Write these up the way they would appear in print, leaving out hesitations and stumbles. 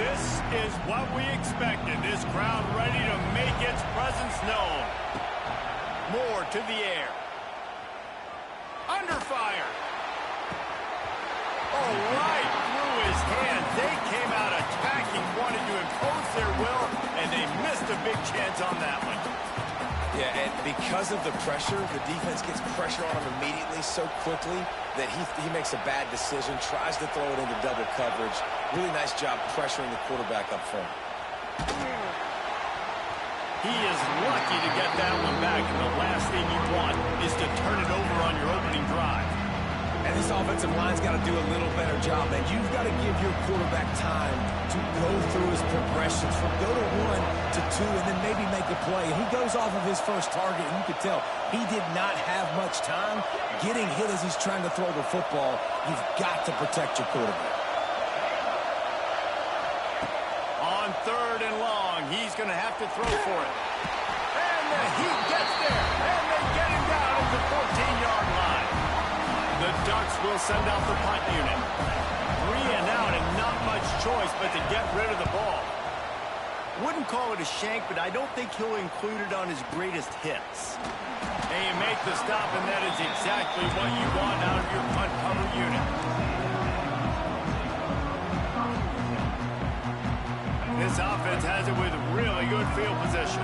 This is what we expected. This crowd ready to make its presence known. Moore to the air. Under fire. Oh, right through his hands. They came out attacking, wanted to impose their will, and they missed a big chance on that one. Yeah, and because of the pressure, the defense gets pressure on him immediately so quickly that he makes a bad decision, tries to throw it into double coverage. Really nice job pressuring the quarterback up front. He is lucky to get that one back, and the last thing you want is to turn it over on your opening drive. And this offensive line's got to do a little better job, man. You've got to give your quarterback time to go through his progressions from go to 1 to 2 and then maybe make a play. And he goes off of his first target, and you could tell he did not have much time getting hit as he's trying to throw the football. You've got to protect your quarterback. On 3rd and long, he's going to have to throw for it. And the Heat gets there, and they get him down at the 14-yard line. The Ducks will send out the punt unit. 3 and out and not much choice but to get rid of the ball. Wouldn't call it a shank, but I don't think he'll include it on his greatest hits. And you make the stop, and that is exactly what you want out of your punt cover unit. This offense has it with really good field position.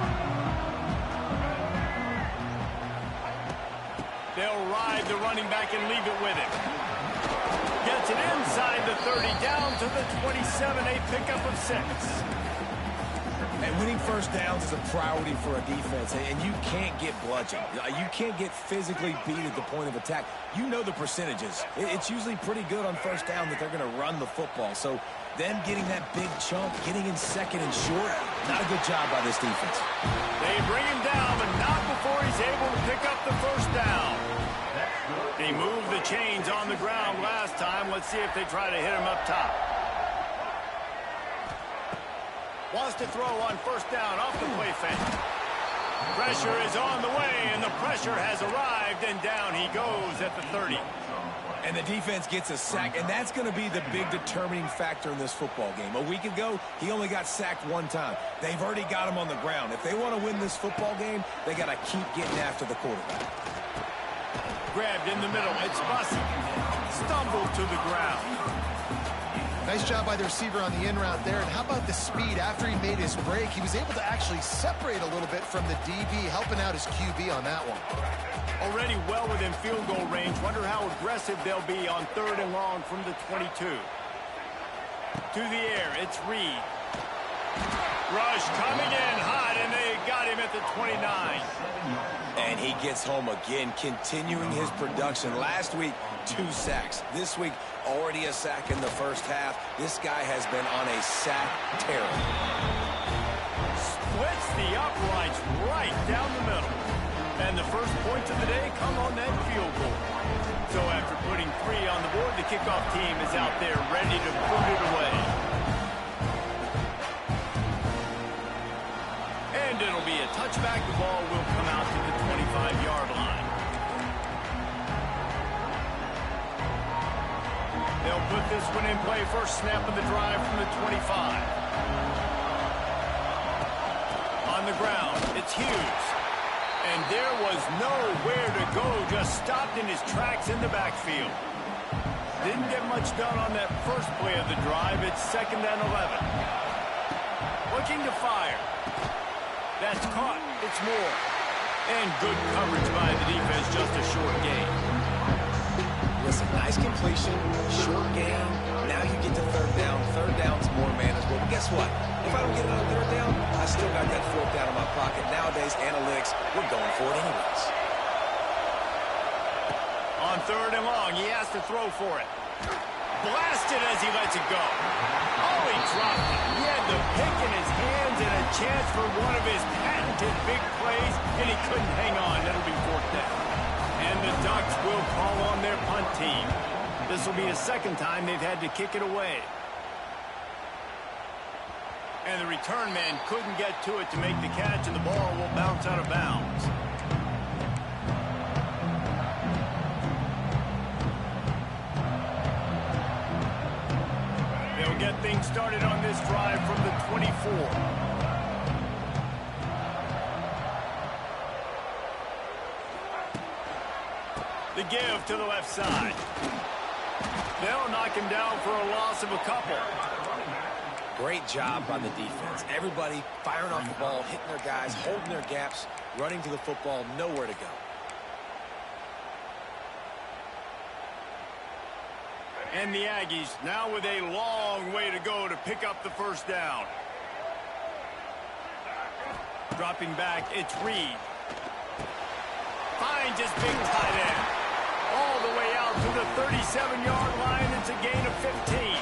They'll ride the running back and leave it with him. Gets it inside the 30, down to the 27, a pickup of 6. And winning first downs is a priority for a defense, and you can't get bludgeoned. You can't get physically beat at the point of attack. You know the percentages. It's usually pretty good on first down that they're going to run the football. So them getting that big chunk, getting in second and short, not a good job by this defense. They bring him down, but not before he's able to pick up the first down. They moved the chains on the ground last time. Let's see if they try to hit him up top. Wants to throw on first down off the play fake. Pressure is on the way, and the pressure has arrived, and down he goes at the 30. And the defense gets a sack, and that's going to be the big determining factor in this football game. A week ago, he only got sacked 1 time. They've already got him on the ground. If they want to win this football game, they got to keep getting after the quarterback. Grabbed in the middle. It's Bussey. Stumbled to the ground. Nice job by the receiver on the in route there. And how about the speed? After he made his break, he was able to actually separate a little bit from the DB, helping out his QB on that one. Already well within field goal range. Wonder how aggressive they'll be on 3rd and long from the 22. To the air, it's Reed. Rush coming in hot, and they got him at the 29. And he gets home again, continuing his production. Last week, 2 sacks. This week, already a sack in the first half. This guy has been on a sack tear. Splits the uprights right down the middle. And the first points of the day come on that field goal. So after putting 3 on the board, the kickoff team is out there ready to put it away. And it'll be a touchback. The ball will come out to the 25-yard line. They'll put this one in play. First snap of the drive from the 25. On the ground, it's Hughes. And there was nowhere to go, just stopped in his tracks in the backfield. Didn't get much done on that first play of the drive. It's 2nd and 11. Looking to fire. That's caught. It's Moore. And good coverage by the defense, just a short gain. Listen, nice completion, short gain. Now you get to 3rd down. 3rd down's more manageable. But guess what? If I don't get it on 3rd down, I still got that 4th down in my pocket. Nowadays, analytics, we're going for it anyways. On 3rd and long, he has to throw for it. Blasted as he lets it go. Oh, he dropped it. He had the pick in his hands and a chance for one of his patented big plays, and he couldn't hang on. That'll be 4th down. And the Ducks will call on their punt team. This will be the 2nd time they've had to kick it away. And the return man couldn't get to it to make the catch, and the ball will bounce out of bounds. They'll get things getting started on this drive from the 24. The give to the left side. They'll knock him down for a loss of a couple. Great job by the defense. Everybody firing off the ball, hitting their guys, holding their gaps, running to the football, nowhere to go. And the Aggies now with a long way to go to pick up the first down. Dropping back, it's Reed. Finds his big tight end. All the way out to the 37-yard line. It's a gain of 15.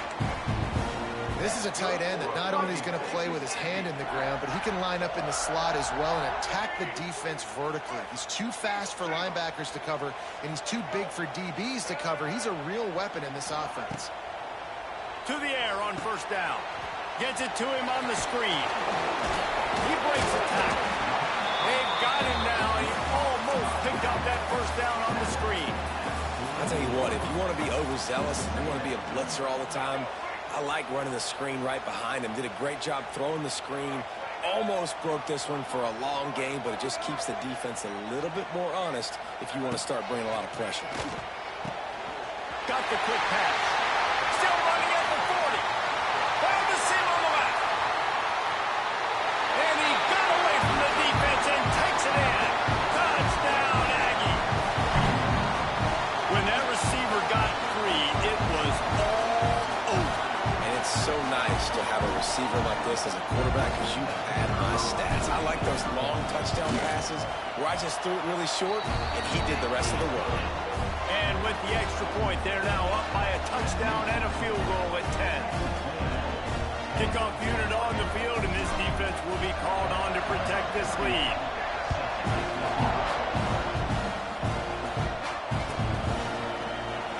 This is a tight end that not only is going to play with his hand in the ground, but he can line up in the slot as well and attack the defense vertically. He's too fast for linebackers to cover, and he's too big for DBs to cover. He's a real weapon in this offense. To the air on first down. Gets it to him on the screen. He breaks a tackle. They've got him now. He almost picked up that first down on the screen. I'll tell you what, if you want to be overzealous, if you want to be a blitzer all the time, I like running the screen right behind him. Did a great job throwing the screen. Almost broke this one for a long game, but it just keeps the defense a little bit more honest if you want to start bringing a lot of pressure. Got the quick pass. Still running at the 40. Found the seam on the left. And he got away from the defense and takes it in. Touchdown, Aggie. When that receiver got free, it was all over. And it's so nice to have a receiver like this as a quarterback because you had my stats. I like those long touchdown passes where I just threw it really short and he did the rest of the work. And with the extra point, they're now up by a touchdown and a field goal at 10. Kickoff unit on the field, and this defense will be called on to protect this lead.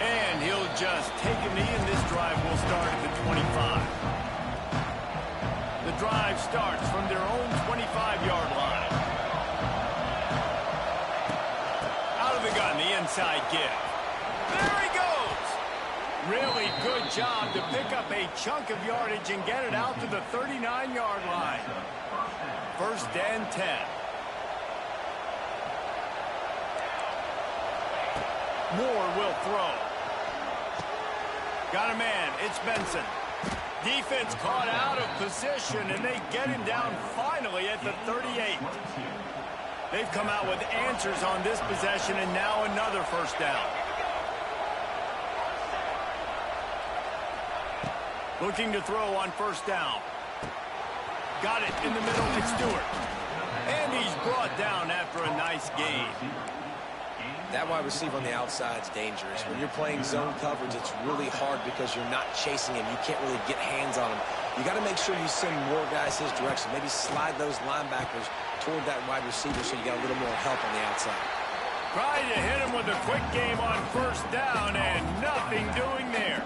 And he'll just take a knee, and this drive will start at the 25. The drive starts from their own 25-yard line. Out of the gun, the inside give. There he goes! Really good job to pick up a chunk of yardage and get it out to the 39-yard line. First and 10. Moore will throw. Got a man. It's Benson. Defense caught out of position, and they get him down finally at the 38. They've come out with answers on this possession, and now another first down. Looking to throw on first down. Got it in the middle to Stewart. And he's brought down after a nice gain. That wide receiver on the outside is dangerous. When you're playing zone coverage, it's really hard because you're not chasing him. You can't really get hands on him. You got to make sure you send more guys his direction. Maybe slide those linebackers toward that wide receiver so you got a little more help on the outside. Trying to hit him with a quick game on first down, and nothing doing there.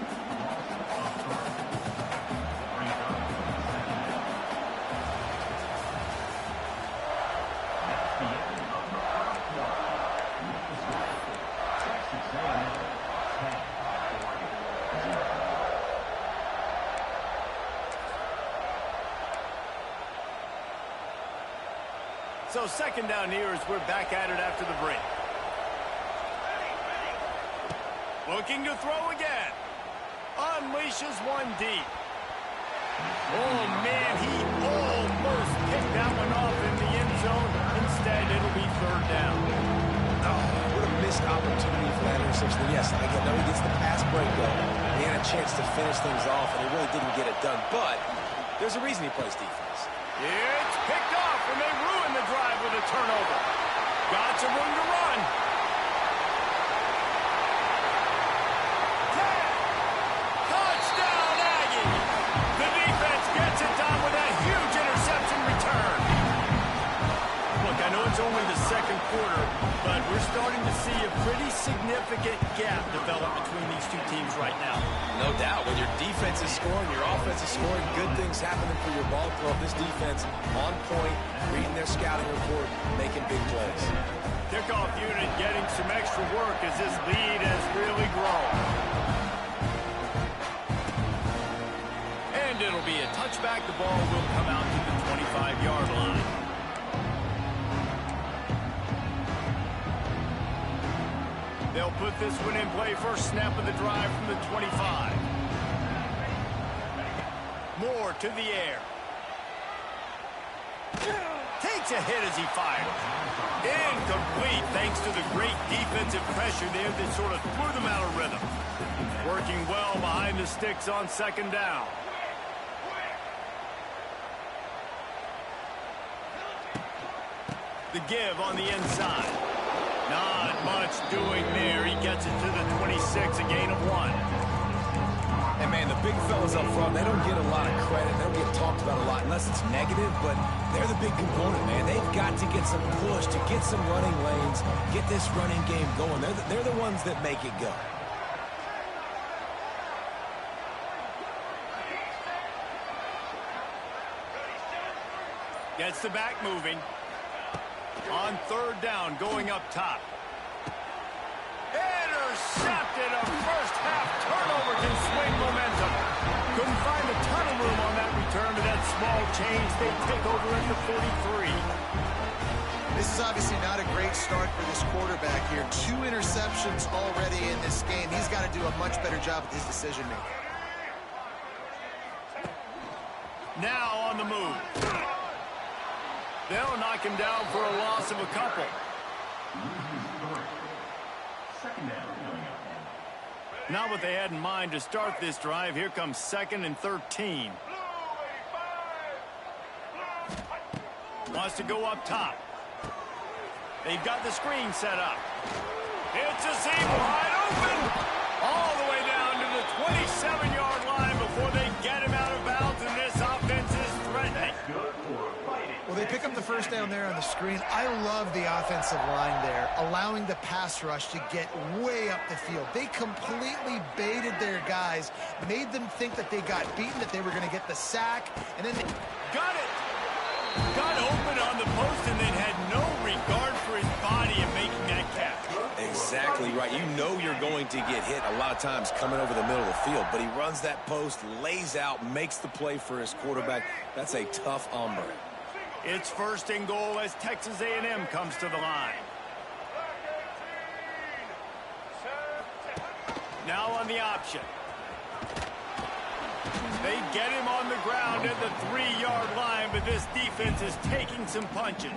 So second down here as we're back at it after the break. Looking to throw again. Unleashes one deep. Oh, man, he almost picked that one off in the end zone. Instead, it'll be third down. Oh, what a missed opportunity for that interception. Yes, I know he gets the pass break, though. He had a chance to finish things off, and he really didn't get it done. But there's a reason he plays defense. It's picked off, and they ruin the drive with a turnover. Got some room to run. 10. Touchdown, Aggie. The defense gets it done with a huge interception return. Look, I know it's only the second quarter, but we're starting to see a pretty significant gap develop between these two teams right now. No doubt. When your defense is scoring, your offense is scoring, good things happening for your ball club. This defense on point, reading their scouting report, making big plays. Kickoff unit getting some extra work as this lead has really grown. And it'll be a touchback. The ball will come out to the 25-yard line. They'll put this one in play. First snap of the drive from the 25. Moore to the air. Takes a hit as he fires. Incomplete thanks to the great defensive pressure there that sort of threw them out of rhythm. Working well behind the sticks on second down. The give on the inside. Not much doing there. He gets it to the 26, a gain of 1. And, man, the big fellas up front, they don't get a lot of credit. They don't get talked about a lot unless it's negative, but they're the big component, man. They've got to get some push, to get some running lanes, get this running game going. They're the ones that make it go. Gets the back moving. On third down, going up top. Intercepted. A first half turnover can swing momentum. Couldn't find a ton of room on that return to that small change. They take over at the 43. This is obviously not a great start for this quarterback here. 2 interceptions already in this game. He's got to do a much better job with his decision making. Now on the move. They'll knock him down for a loss of a couple. Not what they had in mind to start this drive. Here comes 2nd and 13. Wants to go up top. They've got the screen set up. It's a seam wide open. All the way down to the 27-yard line before they get him out of bounds, and this offense is threatening. Well, they pick up the first down there on the screen. I love the offensive line there, allowing the pass rush to get way up the field. They completely baited their guys, made them think that they got beaten, that they were going to get the sack, and then they got it. Got open on the post and then had no regard for his body in making that catch. Exactly right. You know you're going to get hit a lot of times coming over the middle of the field, but he runs that post, lays out, makes the play for his quarterback. That's a tough hombre. It's 1st and goal as Texas A&M comes to the line. Now on the option. They get him on the ground at the 3-yard line, but this defense is taking some punches.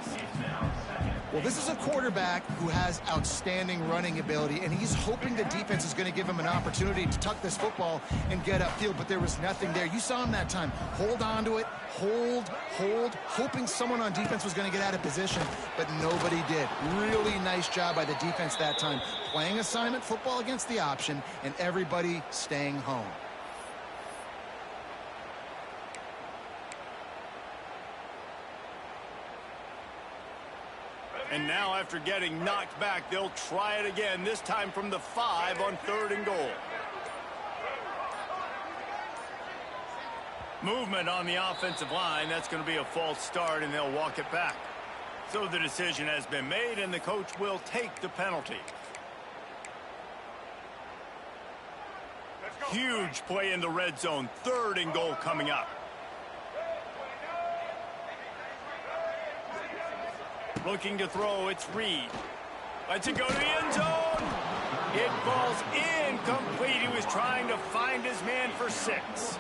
Well, this is a quarterback who has outstanding running ability, and he's hoping the defense is going to give him an opportunity to tuck this football and get upfield, but there was nothing there. You saw him that time. Hold on to it, hold, hoping someone on defense was going to get out of position, but nobody did. Really nice job by the defense that time, playing assignment football against the option, and everybody staying home. And now after getting knocked back, they'll try it again, this time from the 5 on 3rd and goal. Movement on the offensive line. That's going to be a false start, and they'll walk it back. So the decision has been made, and the coach will take the penalty. Huge play in the red zone. 3rd and goal coming up. Looking to throw, it's Reed. Lets it go to the end zone. It falls incomplete. He was trying to find his man for 6.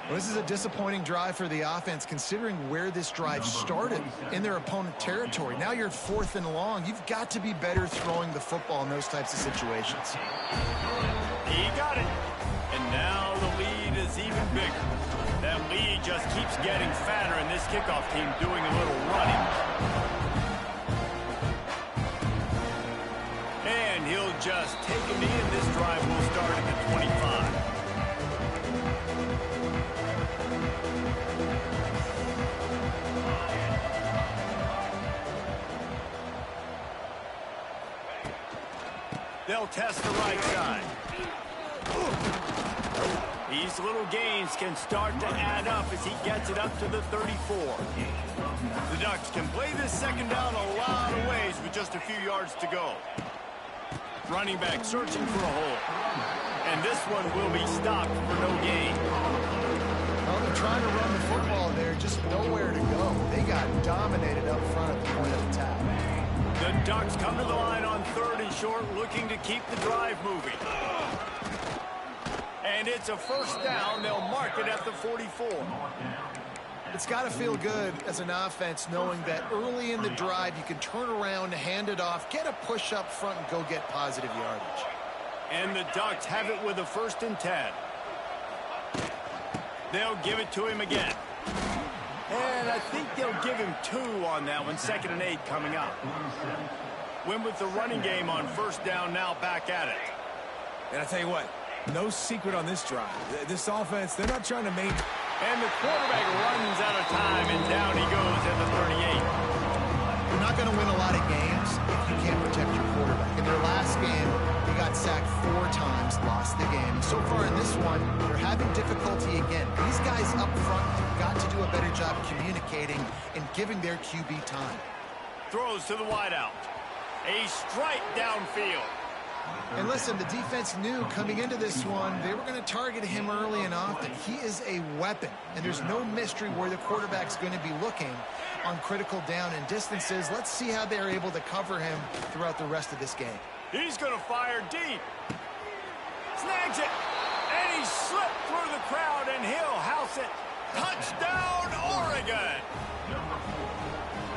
Well, this is a disappointing drive for the offense, considering where this drive started in their opponent territory. Now you're at 4th and long. You've got to be better throwing the football in those types of situations. He got it. And now the lead is even bigger. That lead just keeps getting fatter, and this kickoff team doing a little running. And he'll just take a knee, and this drive will start at the 25. They'll test the right side. These little gains can start to add up as he gets it up to the 34. The Ducks can play this 2nd down a lot of ways with just a few yards to go. Running back searching for a hole. And this one will be stopped for no gain. Well, the trying to run the football there, just nowhere to go. They got dominated up front at the point of attack. The Ducks come to the line on 3rd and short, looking to keep the drive moving. And it's a first down. They'll mark it at the 44. It's got to feel good as an offense knowing that early in the drive you can turn around, hand it off, get a push up front, and go get positive yardage. And the Ducks have it with a 1st and 10. They'll give it to him again. And I think they'll give him 2 on that one. 2nd and 8 coming up. Win with the running game on 1st down, now back at it. And I tell you what, no secret on this drive. This offense, they're not trying to make... And the quarterback runs out of time, and down he goes at the 38. You're not going to win a lot of games if you can't protect your quarterback. In their last game, they got sacked 4 times, lost the game. So far in this one, they're having difficulty again. These guys up front have got to do a better job communicating and giving their QB time. Throws to the wideout. A strike downfield. And listen, the defense knew coming into this one, they were going to target him early and often. He is a weapon, and there's no mystery where the quarterback's going to be looking on critical down and distances. Let's see how they're able to cover him throughout the rest of this game. He's going to fire deep. Snags it. And he slipped through the crowd, and he'll house it. Touchdown, Oregon.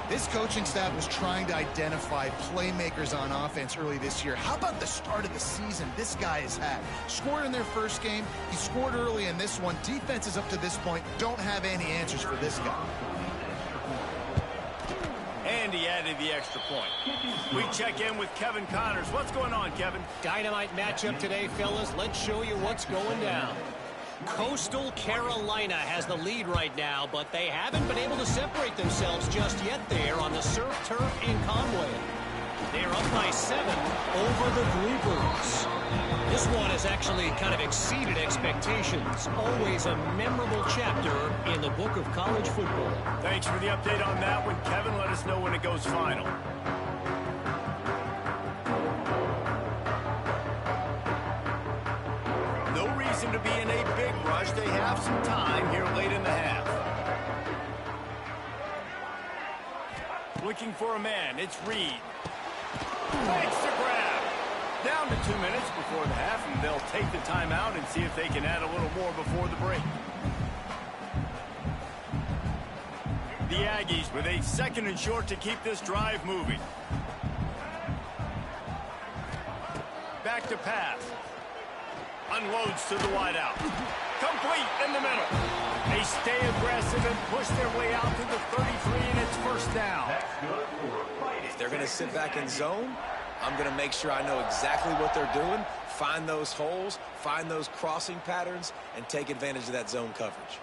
This coaching staff was trying to identify playmakers on offense early this year. How about the start of the season this guy has had? Scored in their first game. He scored early in this one. Defenses up to this point don't have any answers for this guy. And he added the extra point. We check in with Kevin Connors. What's going on, Kevin? Dynamite matchup today, fellas. Let's show you what's going down. Coastal Carolina has the lead right now, but they haven't been able to separate themselves just yet there on the surf turf in Conway. They're up by 7 over the Groupers. This one has actually kind of exceeded expectations. Always a memorable chapter in the book of college football. Thanks for the update on that one, Kevin. Let us know when it goes final. No reason to be in a big rush. They have some time here late in the half. Looking for a man. It's Reed. Makes the grab. Down to 2 minutes before the half, and they'll take the timeout and see if they can add a little more before the break. The Aggies with a 2nd and short to keep this drive moving. Back to pass. Unloads to the wideout. Complete in the middle. They stay aggressive and push their way out to the 33, and it's 1st down. If they're going to sit back in zone, I'm going to make sure I know exactly what they're doing, find those holes, find those crossing patterns, and take advantage of that zone coverage.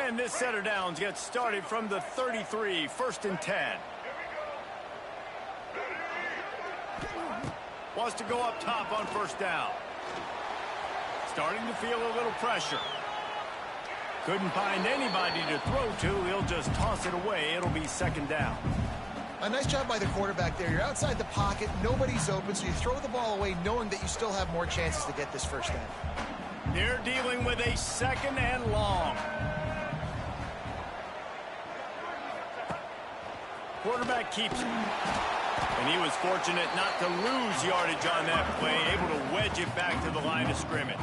And this setter downs gets started from the 33, 1st and 10. Wants to go up top on 1st down. Starting to feel a little pressure. Couldn't find anybody to throw to. He'll just toss it away. It'll be 2nd down. A nice job by the quarterback there. You're outside the pocket. Nobody's open, so you throw the ball away knowing that you still have more chances to get this 1st down. They're dealing with a 2nd and long. Quarterback keeps it. And he was fortunate not to lose yardage on that play, able to wedge it back to the line of scrimmage.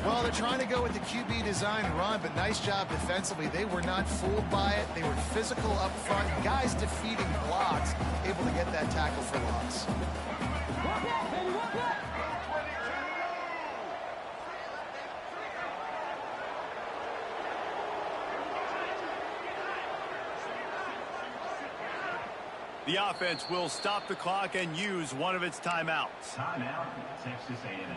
Well, they're trying to go with the QB design run, but nice job defensively. They were not fooled by it. They were physical up front. Guys defeating blocks, able to get that tackle for loss. The offense will stop the clock and use one of its timeouts. Timeout, Texas A&M.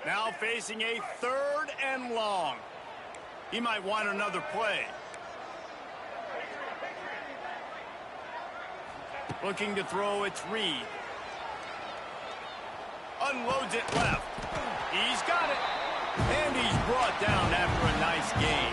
Now facing a 3rd and long. He might want another play. Looking to throw, it's Reed. Unloads it left. He's got it. And he's brought down after a nice gain.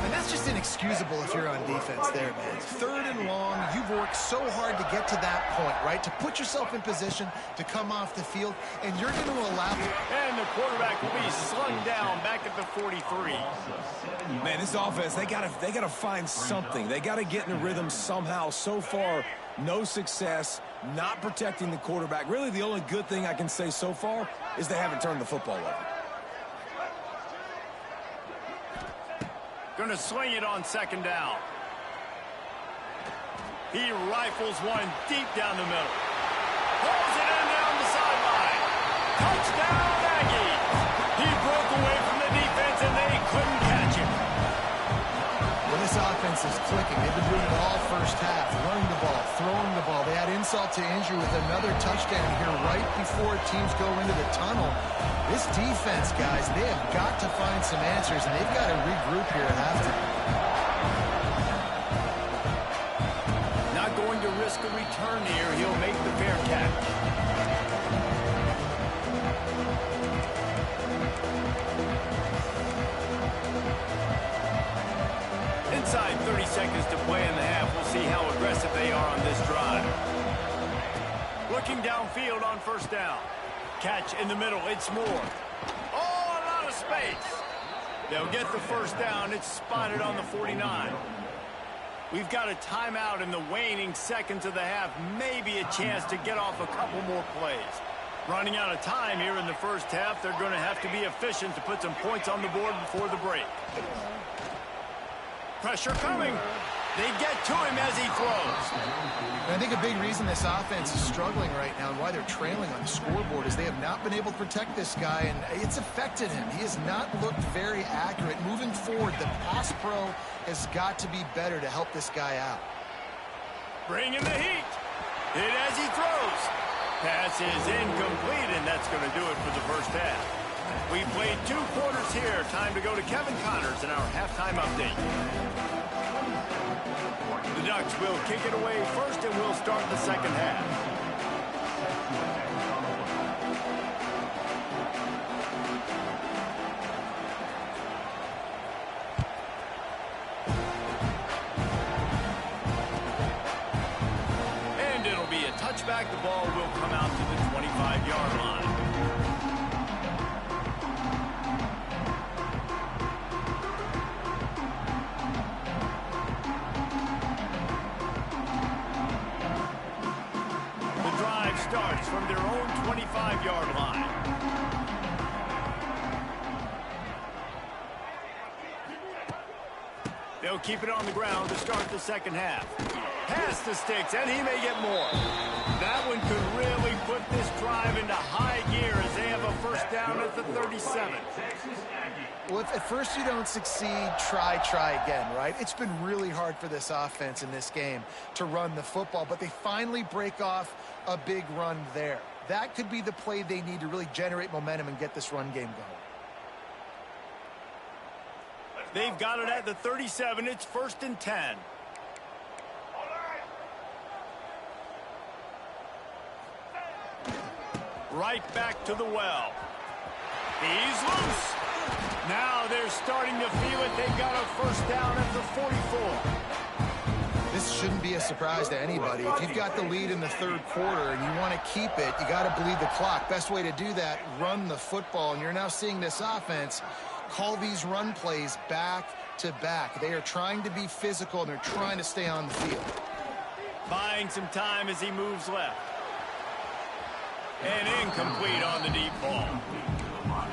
And that's just inexcusable if you're on defense there, man. 3rd and long, you've worked so hard to get to that point, right? To put yourself in position to come off the field, and you're going to allow... And the quarterback will be slung down back at the 43. Man, this offense, they gotta find something. They gotta get in the rhythm somehow. So far, no success, not protecting the quarterback. Really, the only good thing I can say so far is they haven't turned the football over. Going to swing it on 2nd down. He rifles one deep down the middle. Pulls it in down the sideline. Touchdown, Aggies. He broke away from the defense, and they couldn't catch him. Well, this offense is clicking. They've been doing it all first half. Running the ball, throwing the ball. They had insult to injury with another touchdown here right before teams go into the tunnel. This defense, guys, they have got to find some answers, and they've got to regroup here at halftime. Not going to risk a return here. He'll make the fair catch. Inside 30 seconds to play in the half. We'll see how aggressive they are on this drive. Looking downfield on 1st down. Catch in the middle. It's Moore. Oh, a lot of space. They'll get the 1st down. It's spotted on the 49. We've got a timeout in the waning seconds of the half. Maybe a chance to get off a couple more plays. Running out of time here in the 1st half. They're going to have to be efficient to put some points on the board before the break. Pressure coming. They get to him as he throws. And I think a big reason this offense is struggling right now and why they're trailing on the scoreboard is they have not been able to protect this guy, and it's affected him. He has not looked very accurate. Moving forward, the pass pro has got to be better to help this guy out. Bringing the heat. Hit as he throws. Pass is incomplete, and that's going to do it for the 1st half. We played 2 quarters here. Time to go to Kevin Connors in our halftime update. The Ducks will kick it away first, and we'll start the 2nd half. And it'll be a touchback. The ball will come out to the 25-yard line. Starts from their own 25-yard line. They'll keep it on the ground to start the 2nd half. Pass the sticks, and he may get more. That one could really put this drive into high gear as they have a 1st down at the 37. Well, if at first you don't succeed, try again, right? It's been really hard for this offense in this game to run the football, but they finally break off a big run there. That could be the play they need to really generate momentum and get this run game going. They've got it at the 37. It's 1st and 10. Right back to the well. He's loose. Now they're starting to feel it. They've got a 1st down at the 44. This shouldn't be a surprise to anybody. If you've got the lead in the 3rd quarter and you want to keep it, you got to bleed the clock. Best way to do that, run the football. And you're now seeing this offense call these run plays back to back. They are trying to be physical, and they're trying to stay on the field. Buying some time as he moves left. And incomplete on the deep ball.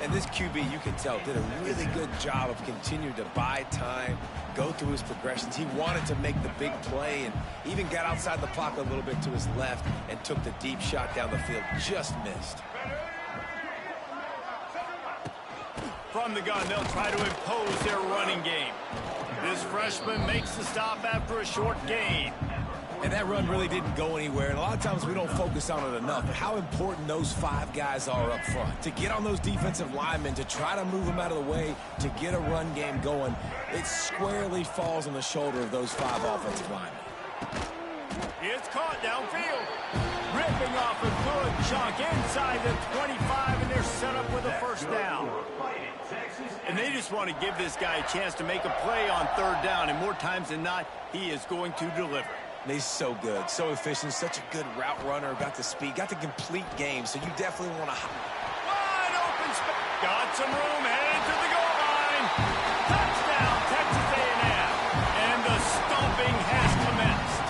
And this QB, you can tell, did a really good job of continuing to buy time, go through his progressions. He wanted to make the big play and even got outside the pocket a little bit to his left and took the deep shot down the field. Just missed. From the gun, they'll try to impose their running game. This freshman makes the stop after a short gain. And that run really didn't go anywhere. And a lot of times we don't focus on it enough. But how important those 5 guys are up front. To get on those defensive linemen, to try to move them out of the way, to get a run game going, it squarely falls on the shoulder of those 5 offensive linemen. It's caught downfield. Ripped ripping off a good chunk inside the 25, and they're set up with a first down. And they just want to give this guy a chance to make a play on third down, and more times than not, he is going to deliver. He's so good, so efficient, such a good route runner, got the speed, got the complete game, so you definitely want to... Wide open space. Got some room, headed to the goal line. Touchdown, Texas A&M. And the stomping has commenced.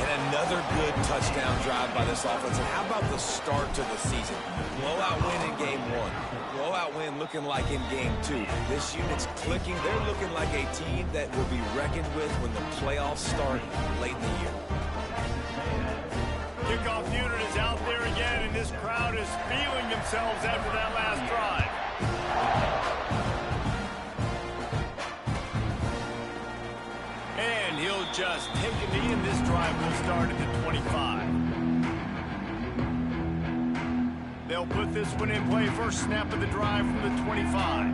And another good touchdown drive by this offense. And how about the start to the season? Blowout win in game 1. Blowout win looking like in game 2. This unit's clicking. They're looking like a team that will be reckoned with when the playoffs start late in the year. Kickoff unit is out there again, and this crowd is feeling themselves after that last drive. And he'll just take a knee, and this drive will start at the 25. They'll put this one in play. First snap of the drive from the 25.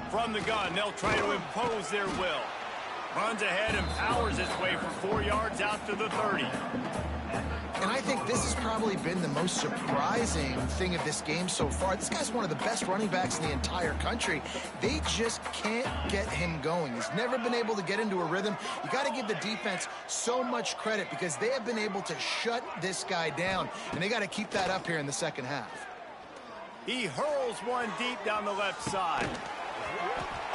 From the gun, they'll try to impose their will. Runs ahead and powers his way for 4 yards out to the 30. And I think this has probably been the most surprising thing of this game so far. This guy's one of the best running backs in the entire country. They just can't get him going. He's never been able to get into a rhythm. You got to give the defense so much credit because they have been able to shut this guy down, and they got to keep that up here in the second half. He hurls one deep down the left side.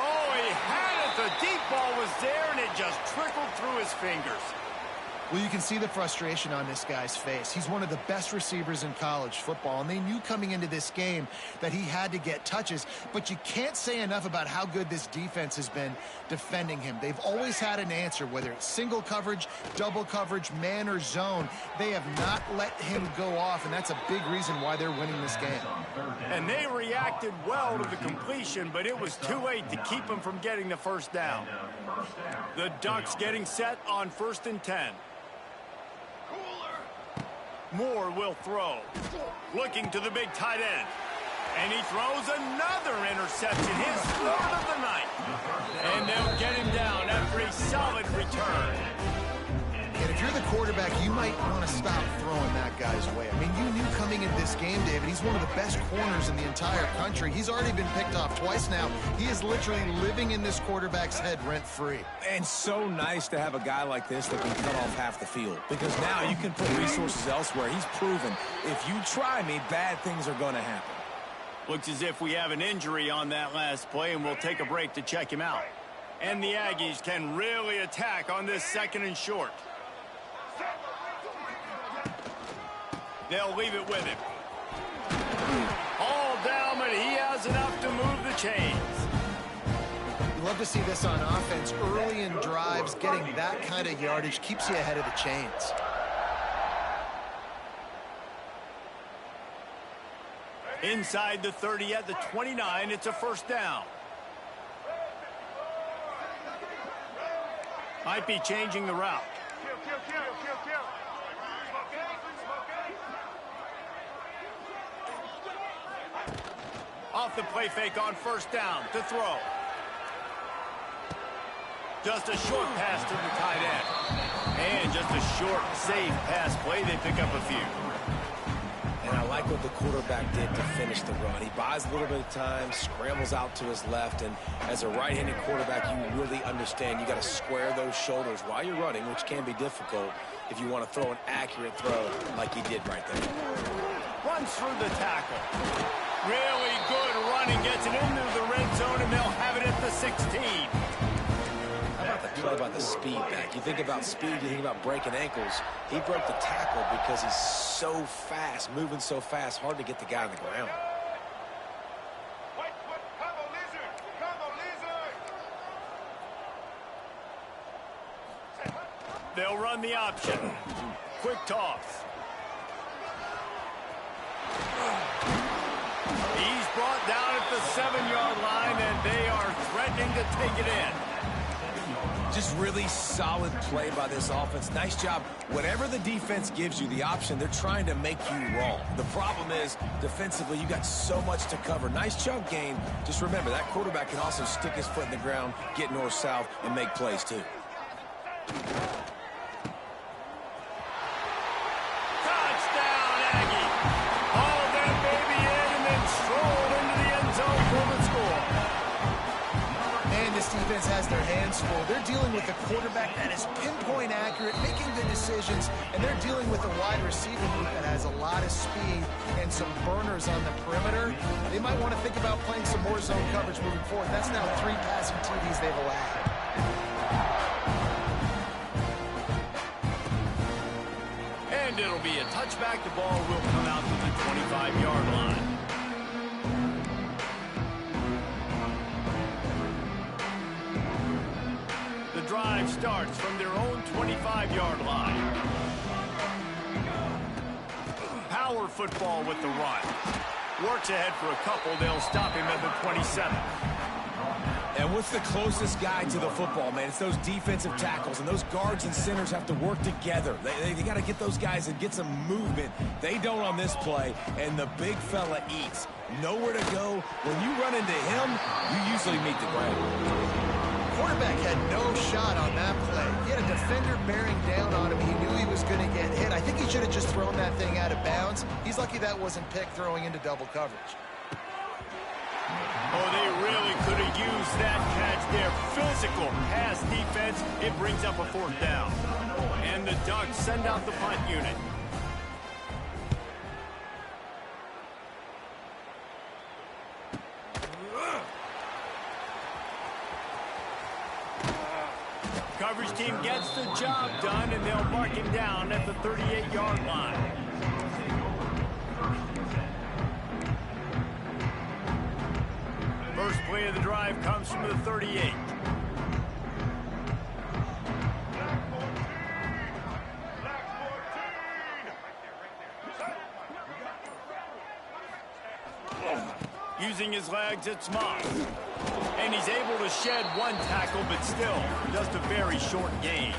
Oh, he had it. The deep ball was there, and it just trickled through his fingers. Well, you can see the frustration on this guy's face. He's one of the best receivers in college football, and they knew coming into this game that he had to get touches, but you can't say enough about how good this defense has been defending him. They've always had an answer, whether it's single coverage, double coverage, man or zone. They have not let him go off, and that's a big reason why they're winning this game. And they reacted well to the completion, but it was too late to keep him from getting the first down. The Ducks getting set on 1st and 10. Moore will throw. Looking to the big tight end. And he throws another interception, his 4th of the night. And they'll get him down after a solid return. And if you're the quarterback, you might want to stop throwing that guy's way. I mean, you knew coming into this game, David, he's one of the best corners in the entire country. He's already been picked off twice now. He is literally living in this quarterback's head rent-free. And so nice to have a guy like this that can cut off half the field. Because now you can put resources elsewhere. He's proven, if you try me, bad things are going to happen. Looks as if we have an injury on that last play, and we'll take a break to check him out. And the Aggies can really attack on this 2nd and short. They'll leave it with him. All down, but he has enough to move the chains. You love to see this on offense. Early in drives, getting that kind of yardage keeps you ahead of the chains. Inside the 30 at the 29, it's a first down. Might be changing the route. Off the play fake on 1st down to throw. Just a short pass to the tight end. And just a short, safe pass play. They pick up a few. And I like what the quarterback did to finish the run. He buys a little bit of time, scrambles out to his left, and as a right-handed quarterback, you really understand you got to square those shoulders while you're running, which can be difficult if you want to throw an accurate throw like he did right there. Runs through the tackle. Really good running, gets it into the red zone, and they'll have it at the 16. How about the play by the speed back? You think about speed, you think about breaking ankles. He broke the tackle because he's so fast, moving so fast, hard to get the guy on the ground. They'll run the option. Quick toss. He's brought down at the 7-yard line, and they are threatening to take it in. Just really solid play by this offense. Nice job. Whatever the defense gives you, the option, they're trying to make you wrong. The problem is, defensively, you got so much to cover. Nice chunk gain. Just remember, that quarterback can also stick his foot in the ground, get north-south, and make plays, too. stressful. They're dealing with a quarterback that is pinpoint accurate, making good decisions, and they're dealing with a wide receiver group that has a lot of speed and some burners on the perimeter. They might want to think about playing some more zone coverage moving forward. That's now 3 passing TDs they've allowed. And it'll be a touchback. The ball will come out to the 25-yard line. The drive starts from their own 25-yard line. Power football with the run. Works ahead for a couple. They'll stop him at the 27. And what's the closest guy to the football, man? It's those defensive tackles, and those guards and centers have to work together. They got to get those guys and get some movement. They don't on this play, and the big fella eats. Nowhere to go. When you run into him, you usually meet the ground. Quarterback had no shot on that play. He had a defender bearing down on him. He knew he was going to get hit. I think he should have just thrown that thing out of bounds. He's lucky that wasn't picked throwing into double coverage. Oh, they really could have used that catch there. Physical pass defense. It brings up a 4th down. And the Ducks send out the punt unit. Coverage team gets the job done, and they'll mark him down at the 38-yard line. First play of the drive comes from the 38. Using his legs, it's Moss. And he's able to shed 1 tackle, but still just a very short gain.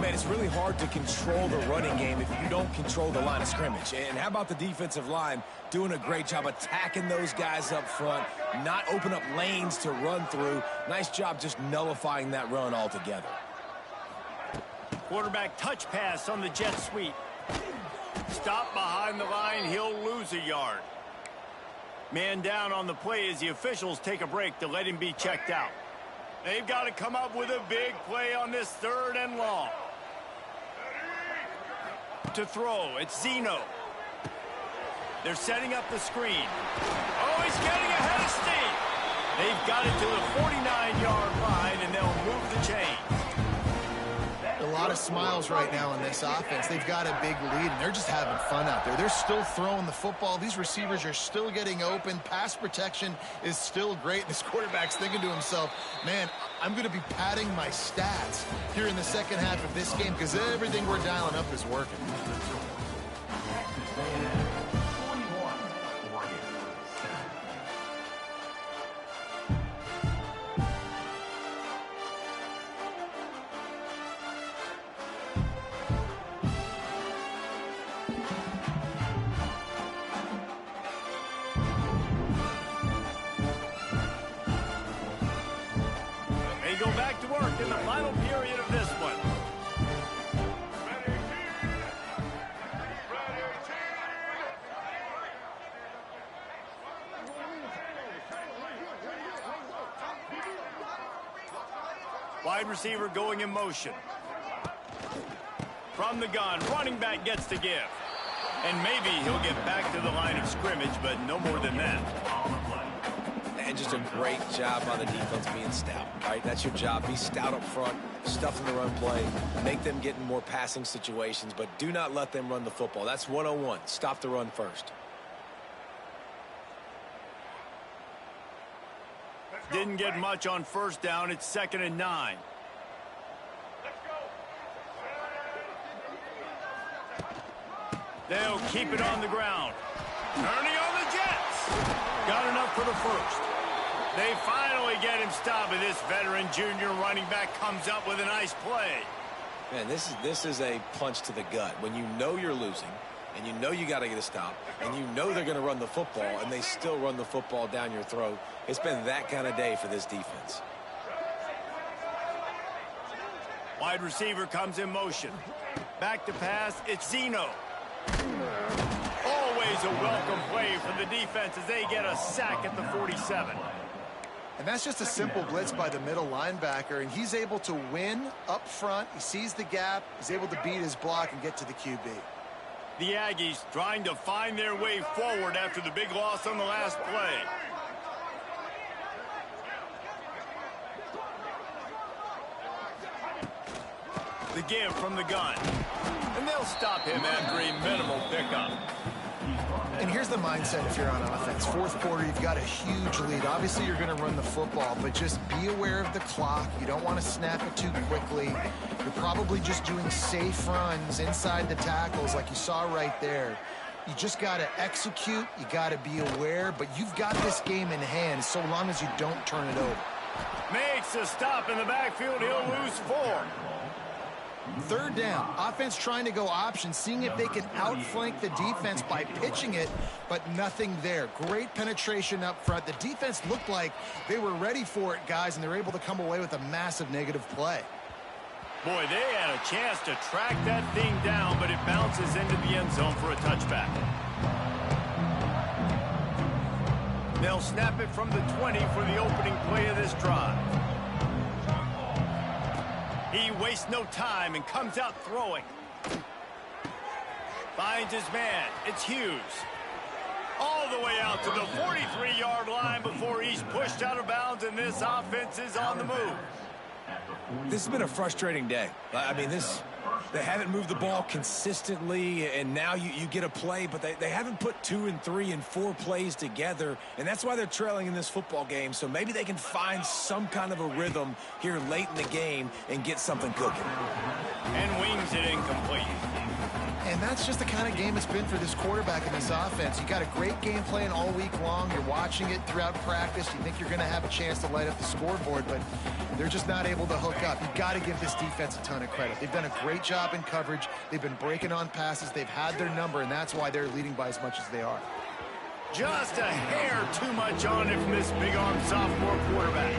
Man, it's really hard to control the running game if you don't control the line of scrimmage. And how about the defensive line doing a great job attacking those guys up front, not open up lanes to run through. Nice job just nullifying that run altogether. Quarterback touch pass on the jet sweep. Stop behind the line, he'll lose a yard. Man down on the play as the officials take a break to let him be checked out. They've got to come up with a big play on this 3rd and long. To throw, it's Zeno. They're setting up the screen. Oh, he's getting ahead of steam. They've got it to the 49-yard line, and they'll move the chains. A lot of smiles right now in this offense. They've got a big lead, and they're just having fun out there. They're still throwing the football. These receivers are still getting open. Pass protection is still great. This quarterback's thinking to himself, man, I'm going to be padding my stats here in the second half of this game because everything we're dialing up is working. Go back to work in the final period of this one. Wide receiver going in motion. From the gun, running back gets to give. And maybe he'll get back to the line of scrimmage, but no more than that. And just a great job by the defense being stout, right? That's your job. Be stout up front, stuff in the run play, make them get in more passing situations, but do not let them run the football. That's 101. Stop the run first. Didn't get much on 1st down. It's 2nd and 9. They'll keep it on the ground. Turning on the Jets. Got enough for the 1st. They finally get him stopped, and this veteran junior running back comes up with a nice play. Man, this is a punch to the gut. When you know you're losing, and you know you got to get a stop, and you know they're going to run the football, and they still run the football down your throat. It's been that kind of day for this defense. Wide receiver comes in motion. Back to pass, it's Zeno. Always a welcome play from the defense as they get a sack at the 47. And that's just a simple blitz by the middle linebacker, and he's able to win up front. He sees the gap. He's able to beat his block and get to the QB. The Aggies trying to find their way forward after the big loss on the last play. The give from the gun. And they'll stop him after a minimal pickup. And here's the mindset if you're on offense. Fourth quarter, you've got a huge lead. Obviously, you're going to run the football, but just be aware of the clock. You don't want to snap it too quickly. You're probably just doing safe runs inside the tackles like you saw right there. You just got to execute. You got to be aware, but you've got this game in hand so long as you don't turn it over. Makes a stop in the backfield. He'll lose 4. Third down, offense trying to go option, seeing if they can outflank the defense by pitching it, but nothing there. Great penetration up front. The defense looked like they were ready for it, guys, and they're able to come away with a massive negative play. Boy, they had a chance to track that thing down, but it bounces into the end zone for a touchback. They'll snap it from the 20 for the opening play of this drive. He wastes no time and comes out throwing. Finds his man. It's Hughes. All the way out to the 43-yard line before he's pushed out of bounds, and this offense is on the move. This has been a frustrating day. I mean, they haven't moved the ball consistently, and now you get a play, but they haven't put 2 and 3 and 4 plays together, and that's why they're trailing in this football game. So maybe they can find some kind of a rhythm here late in the game and get something cooking. And wings it incomplete. And that's just the kind of game it's been for this quarterback in this offense. You got a great game plan all week long. You're watching it throughout practice. You think you're going to have a chance to light up the scoreboard, but they're just not able to hook up. You've got to give this defense a ton of credit. They've done a great job in coverage. They've been breaking on passes. They've had their number, and that's why they're leading by as much as they are. Just a hair too much on it from this big-armed sophomore quarterback.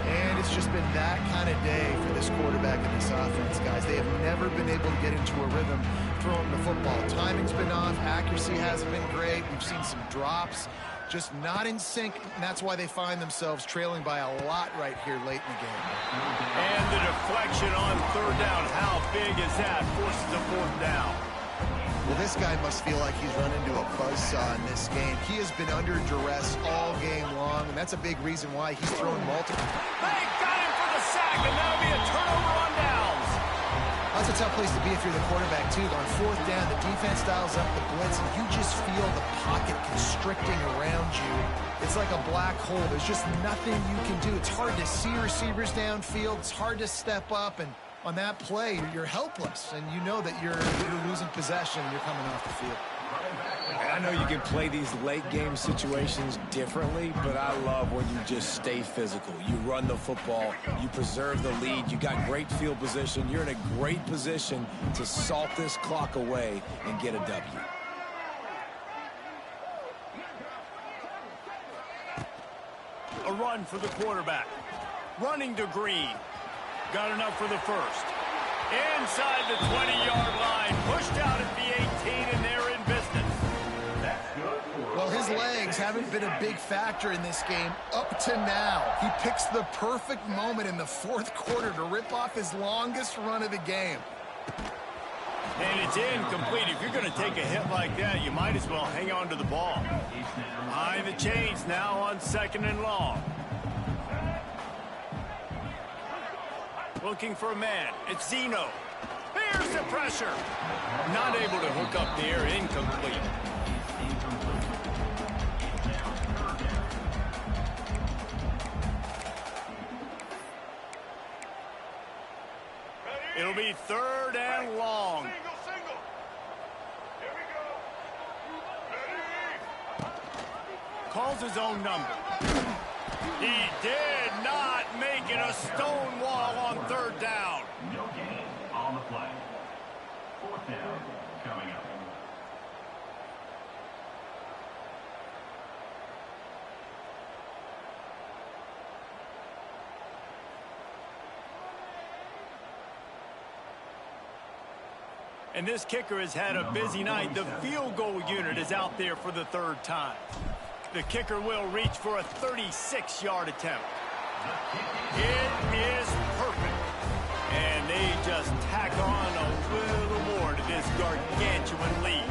And it's just been that kind of day for this quarterback in this offense, guys. They have never been able to get into a rhythm throwing the football. Timing's been off. Accuracy hasn't been great. We've seen some drops. Just not in sync, and that's why they find themselves trailing by a lot right here late in the game. And the deflection on third down. How big is that? Forces a fourth down. Well, this guy must feel like he's run into a buzzsaw in this game. He has been under duress all game long, and that's a big reason why he's throwing multiple. They got him for the sack, and that'll be a turnover on downs. That's a tough place to be if you're the quarterback, too. On fourth down, the defense dials up the blitz, and you just feel the pocket constricting around you. It's like a black hole. There's just nothing you can do. It's hard to see receivers downfield. It's hard to step up, and on that play, you're helpless, and you know that you're losing possession and you're coming off the field. I know you can play these late-game situations differently, but I love when you just stay physical. You run the football, you preserve the lead, you got great field position, you're in a great position to salt this clock away and get a W. A run for the quarterback. Running to Green. Got enough for the first. Inside the 20-yard line. Pushed out at the 18, and they're in business. Well, his legs haven't been a big factor in this game up to now. He picks the perfect moment in the fourth quarter to rip off his longest run of the game. And it's incomplete. If you're going to take a hit like that, you might as well hang on to the ball. Behind the chains now on 2nd and long. Looking for a man. It's Zeno. There's the pressure. Not able to hook up there. Incomplete. It'll be 3rd and long. Calls his own number. He did not make it a stone wall on 3rd down. No gain on the play. 4th down coming up. And this kicker has had a busy night. The field goal unit is out there for the 3rd time. The kicker will reach for a 36-yard attempt. It is perfect. And they just tack on a little more to this gargantuan lead.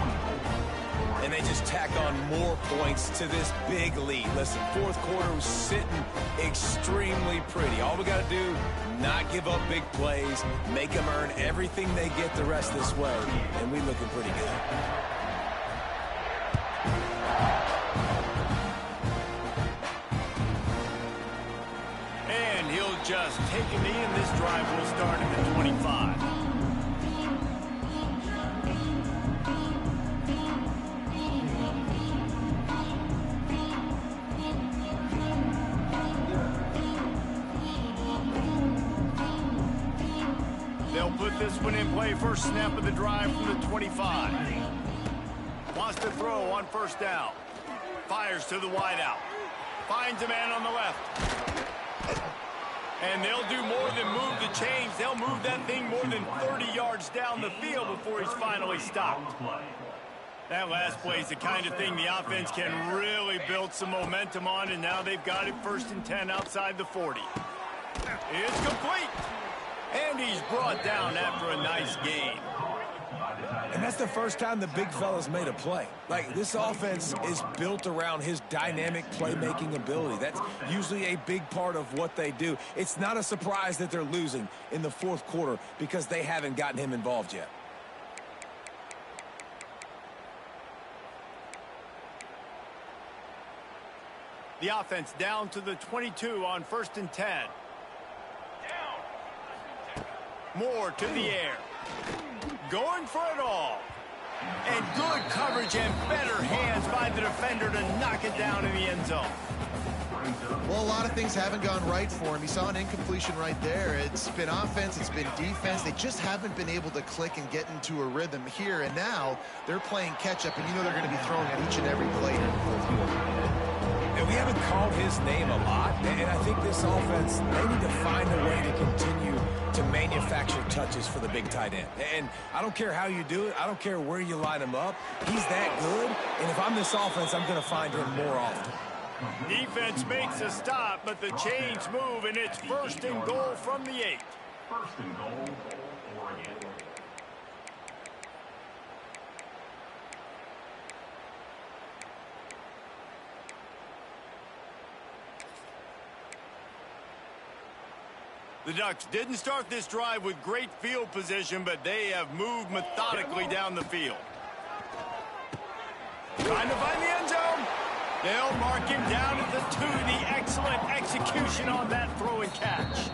And they just tack on more points to this big lead. Listen, fourth quarter was sitting extremely pretty. All we got to do, not give up big plays, make them earn everything they get the rest of this way, and we looking pretty good. And he'll just take a knee, and this drive will start at the 25. They'll put this one in play. First snap of the drive from the 25. Wants to throw on first down. Fires to the wideout. Finds a man on the left. And they'll do more than move the chains. They'll move that thing more than 30 yards down the field before he's finally stopped. That last play is the kind of thing the offense can really build some momentum on, and now they've got it 1st and 10 outside the 40. It's complete. And he's brought down after a nice gain. And that's the first time the big fella's made a play. Like, this offense is built around his dynamic playmaking ability. That's usually a big part of what they do. It's not a surprise that they're losing in the fourth quarter because they haven't gotten him involved yet. The offense down to the 22 on 1st and 10. More to the air. Going for it all. And good coverage and better hands by the defender to knock it down in the end zone. Well, a lot of things haven't gone right for him. He saw an incompletion right there. It's been offense, it's been defense. They just haven't been able to click and get into a rhythm here. And now they're playing catch-up, and you know they're going to be throwing at each and every play here in the fourth quarter. And we haven't called his name a lot, and I think this offense, they need to find a way to continue to manufacture touches for the big tight end. And I don't care how you do it. I don't care where you line him up. He's that good, and if I'm this offense, I'm going to find him more often. Defense makes a stop, but the chains move, and it's 1st and goal from the 8. 1st and goal, Oregon. The Ducks didn't start this drive with great field position, but they have moved methodically down the field. Trying to find the end zone. They'll mark him down at the 2. The excellent execution on that throw and catch.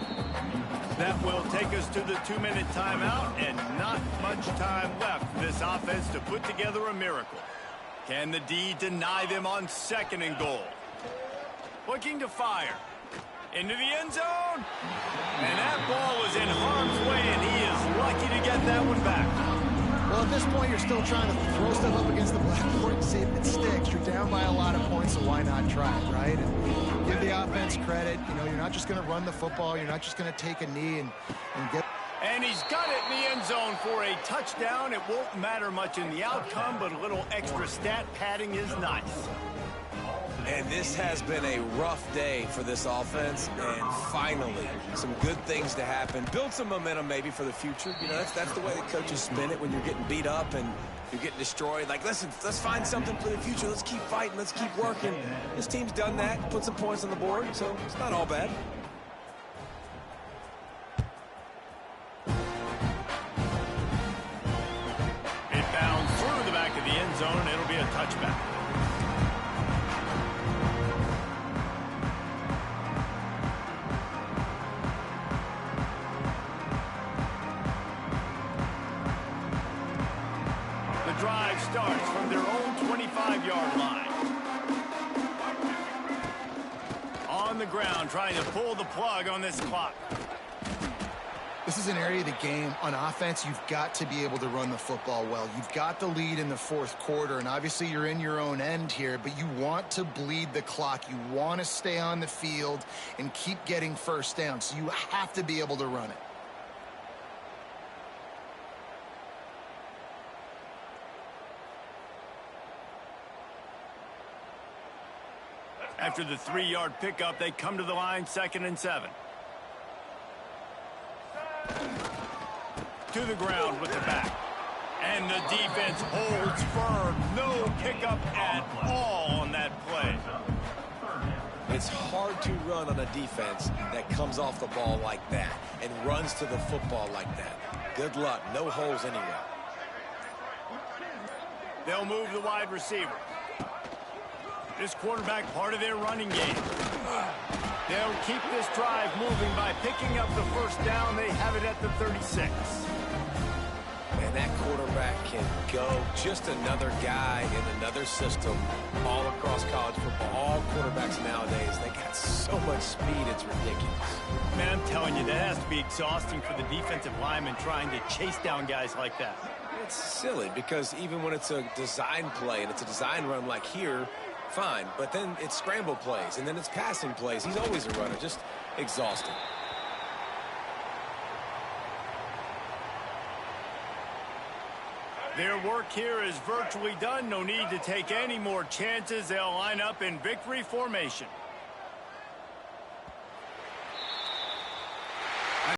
That will take us to the 2-minute timeout, and not much time left for this offense to put together a miracle. Can the D deny them on 2nd and goal? Looking to fire. Into the end zone. And that ball is in harm's way, and he is lucky to get that one back. Well, at this point, you're still trying to throw stuff up against the blackboard and see if it sticks. You're down by a lot of points, so why not try it, right? And give the offense credit. You know, you're not just going to run the football. You're not just going to take a knee and get... And he's got it in the end zone for a touchdown. It won't matter much in the outcome, but a little extra stat padding is nice. And this has been a rough day for this offense, and finally, some good things to happen. Build some momentum maybe for the future. You know, that's the way the coaches spin it when you're getting beat up and you're getting destroyed. Like, listen, let's find something for the future. Let's keep fighting. Let's keep working. This team's done that, put some points on the board, so it's not all bad. It bounds through the back of the end zone. It'll be a touchback. Drive starts from their own 25-yard line. On the ground, trying to pull the plug on this clock. This is an area of the game on offense you've got to be able to run the football well. You've got the lead in the fourth quarter, and obviously you're in your own end here, but you want to bleed the clock. You want to stay on the field and keep getting first down, so you have to be able to run it. After the 3-yard pickup, they come to the line 2nd and 7. To the ground with the back. And the defense holds firm. No pickup at all on that play. It's hard to run on a defense that comes off the ball like that and runs to the football like that. Good luck. No holes anywhere. They'll move the wide receiver. This quarterback part of their running game. They'll keep this drive moving by picking up the first down. They have it at the 36. And that quarterback can go. Just another guy in another system all across college football. All quarterbacks nowadays, they got so much speed, it's ridiculous. Man, I'm telling you, that has to be exhausting for the defensive lineman trying to chase down guys like that. It's silly because even when it's a design play and it's a design run like here, fine. But then it's scramble plays and then it's passing plays. He's always a runner. Just exhausting. Their work here is virtually done. No need to take any more chances. They'll line up in victory formation.